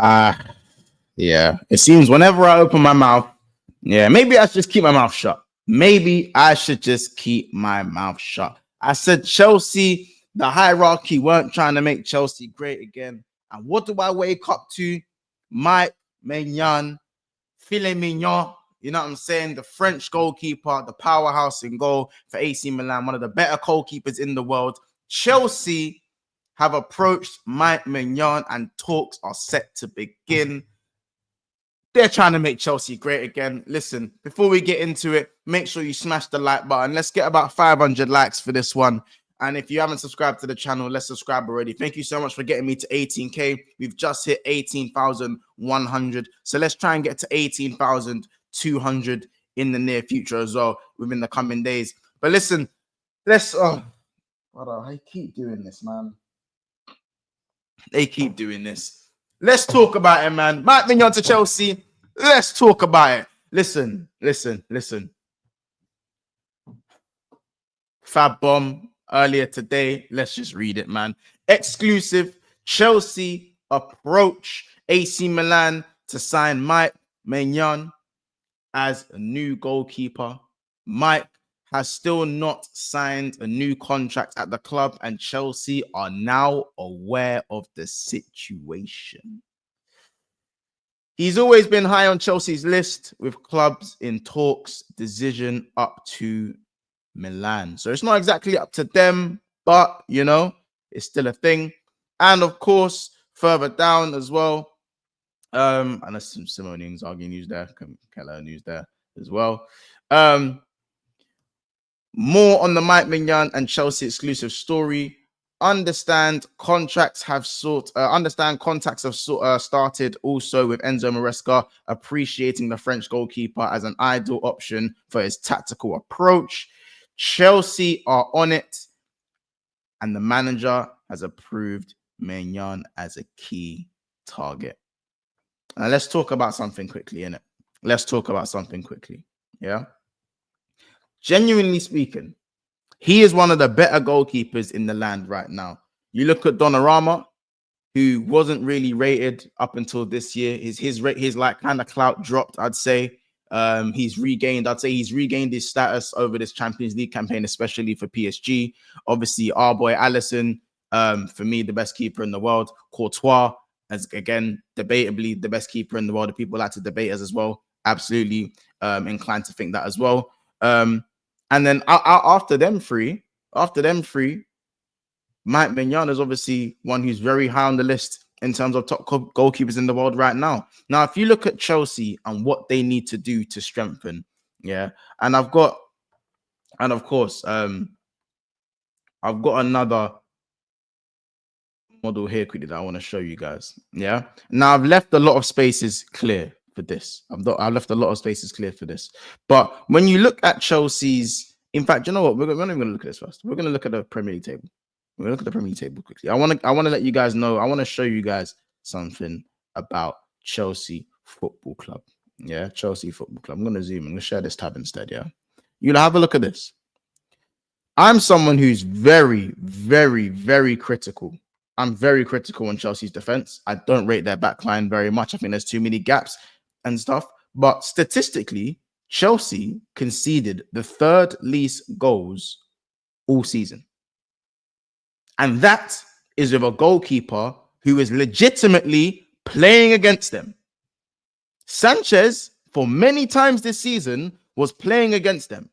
Yeah. It seems whenever I open my mouth, yeah, maybe I should just keep my mouth shut. Maybe I should just keep my mouth shut. I said Chelsea, the hierarchy weren't trying to make Chelsea great again. And what do I wake up to? Mike Maignan, filet mignon. You know what I'm saying? The French goalkeeper, the powerhouse in goal for AC Milan, one of the better goalkeepers in the world. Chelsea have approached Mike Maignan and talks are set to begin. They're trying to make Chelsea great again. Listen, before we get into it, make sure you smash the like button. Let's get about 500 likes for this one. And if you haven't subscribed to the channel, let's subscribe already. Thank you so much for getting me to 18K. We've just hit 18,100. So let's try and get to 18,200 in the near future as well, within the coming days. But listen, let's... I keep doing this, man. They keep doing this. Let's talk about it, man. Mike Maignan to Chelsea. Let's talk about it. Listen. Fab Bomb earlier today. Let's just read it, man. Exclusive. Chelsea approach AC Milan to sign Mike Maignan as a new goalkeeper. Mike has still not signed a new contract at the club, and Chelsea are now aware of the situation. He's always been high on Chelsea's list, with clubs in talks, decision up to Milan. So it's not exactly up to them, but, you know, it's still a thing. And, of course, further down as well, and there's some Simone Inzaghi news there, Keller news there as well. More on the Mike Maignan and Chelsea exclusive story. Understand contacts have started also with Enzo Maresca, appreciating the French goalkeeper as an ideal option for his tactical approach. Chelsea are on it, and the manager has approved Maignan as a key target. Now let's talk about something quickly, innit? Let's talk about something quickly. Yeah. Genuinely speaking, he is one of the better goalkeepers in the land right now. You look at Donnarumma, who wasn't really rated up until this year. His like kind of clout dropped, I'd say. He's regained his status over this Champions League campaign, especially for PSG. Obviously, our boy Alisson, for me, the best keeper in the world. Courtois, as again, debatably the best keeper in the world. The people like to debate us as well. Absolutely inclined to think that as well. And then after them three, Mike Maignan is obviously one who's very high on the list in terms of top goalkeepers in the world right now. Now, if you look at Chelsea and what they need to do to strengthen, yeah, and of course, I've got another model here quickly that I want to show you guys. Yeah. Now, I've left a lot of spaces clear for this. I've left a lot of spaces clear for this. But when you look at Chelsea's, in fact, you know what? We're not even going to look at this first. We're going to look at the Premier League table. We're going to look at the Premier League table quickly. I want to let you guys know. I want to show you guys something about Chelsea Football Club. Yeah, Chelsea Football Club. I'm going to zoom. I'm going to share this tab instead. Yeah, you'll have a look at this. I'm someone who's very, very, very critical. I'm very critical on Chelsea's defense. I don't rate their backline very much. I think there's too many gaps and stuff. But statistically, Chelsea conceded the third least goals all season. And that is with a goalkeeper who is legitimately playing against them. Sanchez, for many times this season, was playing against them.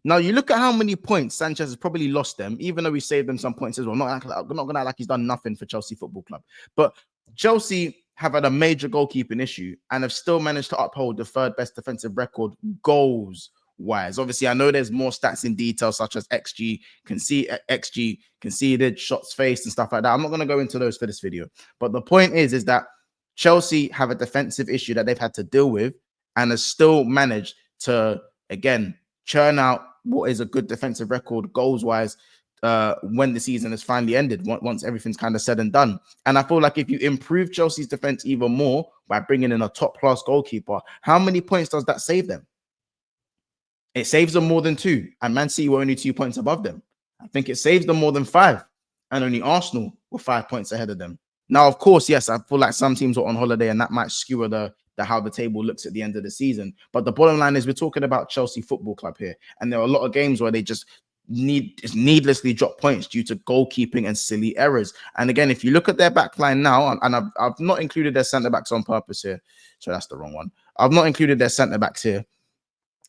Now, you look at how many points Sanchez has probably lost them, even though we saved them some points as well. I'm not going to act like he's done nothing for Chelsea Football Club. But Chelsea have had a major goalkeeping issue and have still managed to uphold the third best defensive record goals-wise. Obviously, I know there's more stats in detail, such as XG conceded, shots faced, and stuff like that. I'm not going to go into those for this video. But the point is that Chelsea have a defensive issue that they've had to deal with and has still managed to, again, churn out what is a good defensive record goals-wise when the season has finally ended, once everything's kind of said and done. And I feel like if you improve Chelsea's defense even more by bringing in a top-class goalkeeper, how many points does that save them? It saves them more than 2, and Man City were only 2 points above them. I think it saves them more than 5, and only Arsenal were 5 points ahead of them. Now, of course, yes, I feel like some teams are on holiday, and that might skewer the how the table looks at the end of the season. But the bottom line is, we're talking about Chelsea Football Club here, and there are a lot of games where they just needlessly drop points due to goalkeeping and silly errors. And again, if you look at their back line now, and I've not included their centre backs on purpose here, so that's the wrong one. I've not included their centre backs here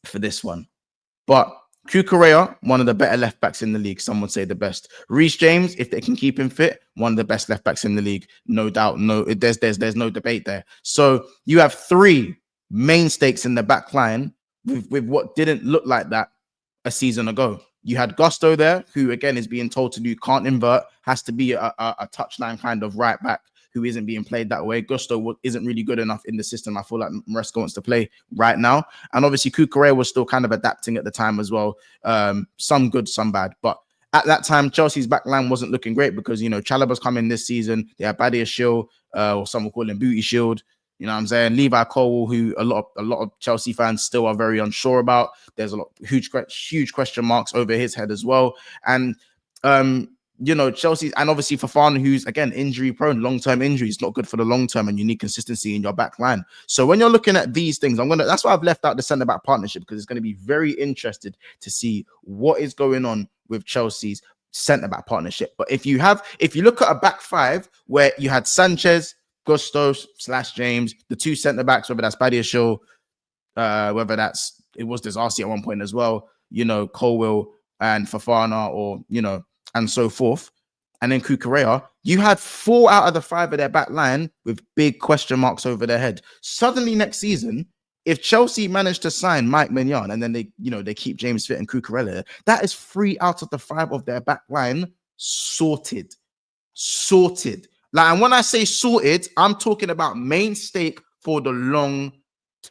for this one, but Cucurella, one of the better left backs in the league. Some would say the best. Reece James, if they can keep him fit, one of the best left backs in the league, no doubt. No, there's no debate there. So you have three mainstays in the back line with what didn't look like that a season ago. You had Gusto there, who again is being told to do, can't invert, has to be a touchline kind of right back who isn't being played that way. Gusto isn't really good enough in the system. I feel like Maresca wants to play right now. And obviously, Cucurella was still kind of adapting at the time as well. Some good, some bad. But at that time, Chelsea's back line wasn't looking great because, you know, Chalobah's coming this season. They have Badia Shield, or some will call him Booty Shield. You know what I'm saying? Levi Colwill, who a lot of Chelsea fans still are very unsure about. There's a lot huge question marks over his head as well. And you know, Chelsea, and obviously Fofana, who's again injury prone, long-term injuries, not good for the long term, and you need consistency in your back line. So when you're looking at these things, that's why I've left out the centre back partnership, because it's going to be very interested to see what is going on with Chelsea's centre back partnership. But if you look at a back five where you had Sanchez, Gusto / James, the two centre backs, whether that's Badia Shaw, whether it was Desarcy at one point as well, you know, Colwill and Fofana, or, you know, and so forth, and then Cucurella, you had 4 out of the 5 of their back line with big question marks over their head. Suddenly next season, if Chelsea managed to sign Mike Maignan and then they keep James fit and Cucurella, that is 3 out of the 5 of their back line sorted. Like, and when I say sorted, I'm talking about mainstay for the long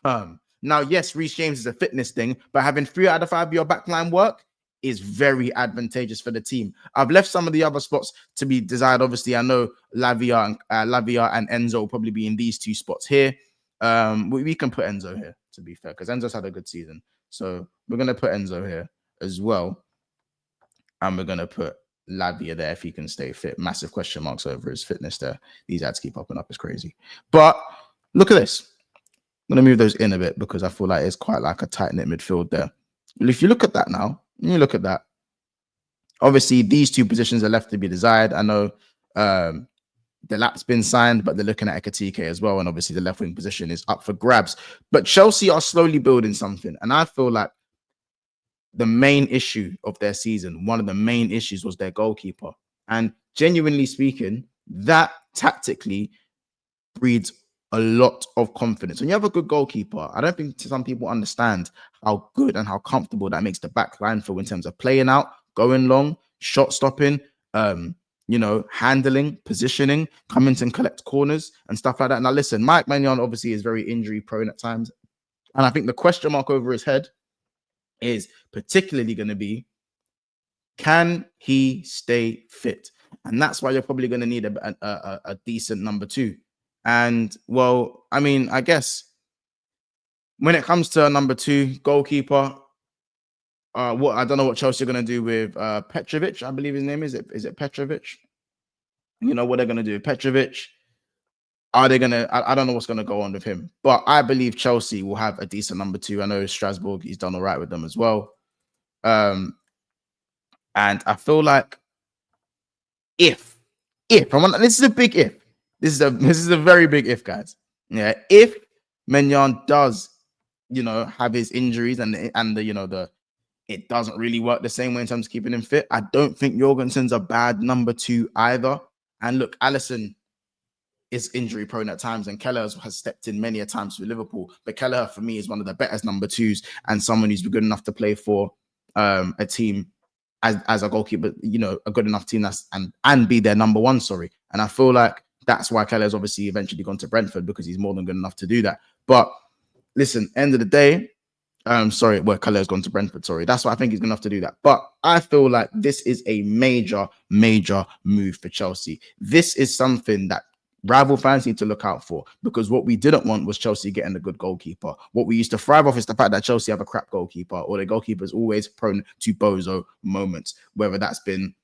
term. Now, yes, Reece James is a fitness thing, but having 3 out of 5 of your backline work is very advantageous for the team. I've left some of the other spots to be desired. Obviously, I know Lavia and Enzo will probably be in these 2 spots here. We can put Enzo here, to be fair, because Enzo's had a good season. So we're going to put Enzo here as well. And we're going to put Lavia there if he can stay fit. Massive question marks over his fitness there. These ads keep popping up. It's crazy. But look at this. I'm going to move those in a bit because I feel like it's quite like a tight-knit midfield there. If you look at that now, obviously these 2 positions are left to be desired. I know the lap's been signed, but they're looking at Ekatike as well. And obviously the left wing position is up for grabs. But Chelsea are slowly building something. And I feel like the main issue of their season, one of the main issues, was their goalkeeper. And genuinely speaking, that tactically breeds a lot of confidence. When you have a good goalkeeper, I don't think some people understand how good and how comfortable that makes the back line feel in terms of playing out, going long, shot stopping, you know, handling, positioning, coming to collect corners and stuff like that. Now, listen, Mike Maignan obviously is very injury prone at times. And I think the question mark over his head is particularly going to be, can he stay fit? And that's why you're probably going to need a decent number 2. And, well, I mean, I guess when it comes to a number 2 goalkeeper, I don't know what Chelsea are going to do with Petrovic, I believe his name is. Is it Petrovic? You know what they're going to do with Petrovic? Are they going to? I don't know what's going to go on with him, but I believe Chelsea will have a decent number 2. I know Strasbourg, he's done all right with them as well. And I feel like this is a big if. This is a very big if, guys. Yeah, if Maignan does, you know, have his injuries and it doesn't really work the same way in terms of keeping him fit, I don't think Jorgensen's a bad number 2 either. And look, Alisson is injury prone at times, and Keller has stepped in many a times for Liverpool. But Keller, for me, is one of the best number 2s and someone who's good enough to play for a team as a goalkeeper, you know, a good enough team and be their number 1. Sorry, and I feel like that's why Keller's obviously eventually gone to Brentford, because he's more than good enough to do that. But listen, end of the day, Keller's gone to Brentford. Sorry, that's why I think he's good enough to do that. But I feel like this is a major move for Chelsea. This is something that rival fans need to look out for, because what we didn't want was Chelsea getting a good goalkeeper. What we used to thrive off is the fact that Chelsea have a crap goalkeeper, or the goalkeeper is always prone to bozo moments, whether that's been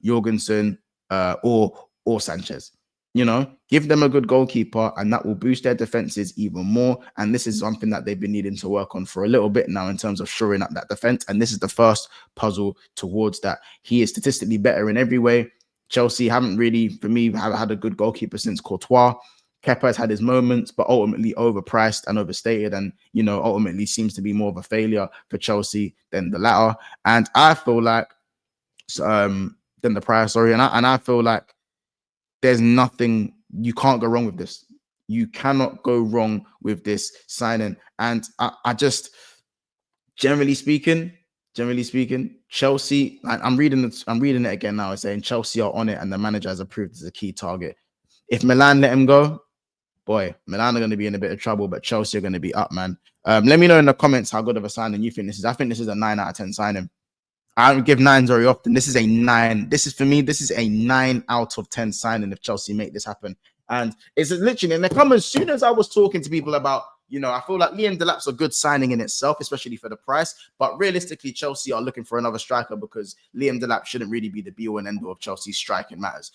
Jorgensen or Sanchez. You know, give them a good goalkeeper, and that will boost their defenses even more. And this is something that they've been needing to work on for a little bit now in terms of shoring up that defense. And this is the first puzzle towards that. He is statistically better in every way. Chelsea haven't really, for me, have had a good goalkeeper since Courtois. Kepa has had his moments, but ultimately overpriced and overstated, and ultimately seems to be more of a failure for Chelsea than the latter. And I feel like, than the prior, sorry, and I feel like there's nothing, you can't go wrong with this. You cannot go wrong with this signing. And I just, generally speaking, Chelsea, I'm reading it again now. It's saying Chelsea are on it and the manager has approved as a key target. If Milan let him go, boy, Milan are going to be in a bit of trouble, but Chelsea are going to be up, man. Let me know in the comments how good of a signing you think this is. I think this is a 9 out of 10 signing. I don't give 9s very often. This is a 9. This is, for me, this is a 9 out of 10 signing if Chelsea make this happen. And it's literally, and they come as soon as I was talking to people about, I feel like Liam Delap's a good signing in itself, especially for the price. But realistically, Chelsea are looking for another striker because Liam Delap shouldn't really be the be-all and end-all of Chelsea's striking matters.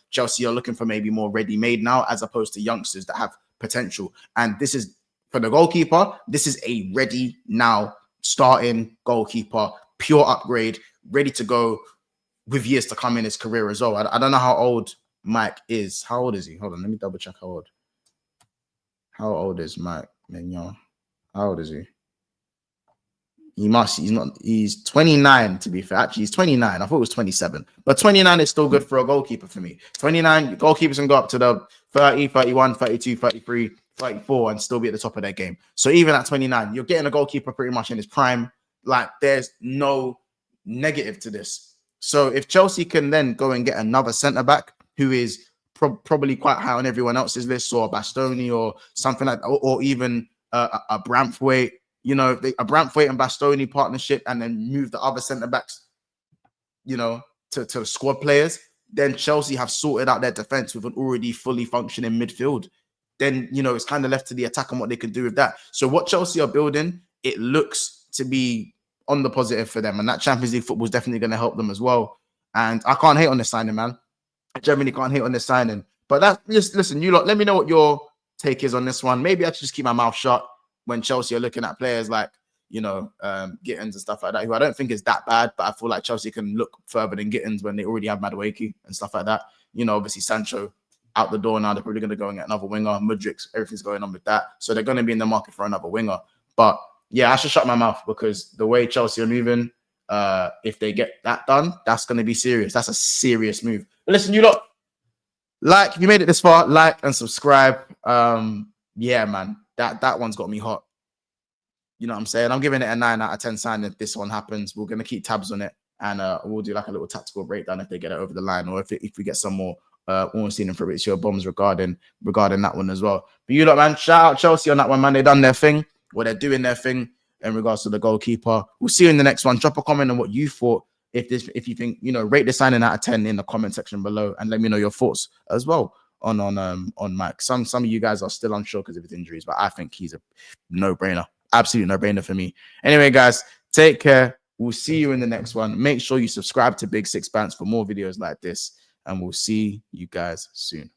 Chelsea are looking for maybe more ready-made now as opposed to youngsters that have potential. And this is, for the goalkeeper, this is a ready now starting goalkeeper, pure upgrade, ready to go with years to come in his career as well. I don't know how old Mike is. How old is he? Hold on, let me double check how old. How old is Mike Maignan? How old is he? He's 29 to be fair. Actually, he's 29. I thought it was 27. But 29 is still good for a goalkeeper for me. 29, goalkeepers can go up to the 30, 31, 32, 33, 34 and still be at the top of their game. So even at 29, you're getting a goalkeeper pretty much in his prime. Like, there's no negative to this. So if Chelsea can then go and get another centre-back who is probably quite high on everyone else's list, or Bastoni or something like that, or even a Braithwaite, a Braithwaite and Bastoni partnership, and then move the other centre-backs, to squad players, then Chelsea have sorted out their defence with an already fully functioning midfield. Then, it's kind of left to the attack and what they can do with that. So what Chelsea are building, it looks to be on the positive for them. And that Champions League football is definitely going to help them as well. And I can't hate on this signing, man. I generally can't hate on this signing. But that, just listen, you lot, let me know what your take is on this one. Maybe I should just keep my mouth shut when Chelsea are looking at players like, Gittins and stuff like that, who I don't think is that bad, but I feel like Chelsea can look further than Gittins when they already have Madueke and stuff like that. Obviously Sancho out the door now. They're probably going to go and get another winger. Mudryk, everything's going on with that. So they're going to be in the market for another winger. But yeah, I should shut my mouth because the way Chelsea are moving, if they get that done, that's going to be serious. That's a serious move. But listen, you lot, if you made it this far, like and subscribe. Yeah, man, that one's got me hot. You know what I'm saying? I'm giving it a 9 out of 10 sign if this one happens. We're going to keep tabs on it, and we'll do like a little tactical breakdown if they get it over the line, or if we get some more almost seen for your bombs regarding that one as well. But you lot, man, shout out Chelsea on that one, man. They done their thing. Well, they're doing their thing in regards to the goalkeeper. We'll see you in the next one. Drop a comment on what you thought. If you think, rate the signing out of 10 in the comment section below, and let me know your thoughts as well on Mike. Some of you guys are still unsure because of his injuries, but I think he's a no-brainer. Absolute no-brainer for me. Anyway, guys, take care. We'll see you in the next one. Make sure you subscribe to Big Six Bands for more videos like this, and we'll see you guys soon.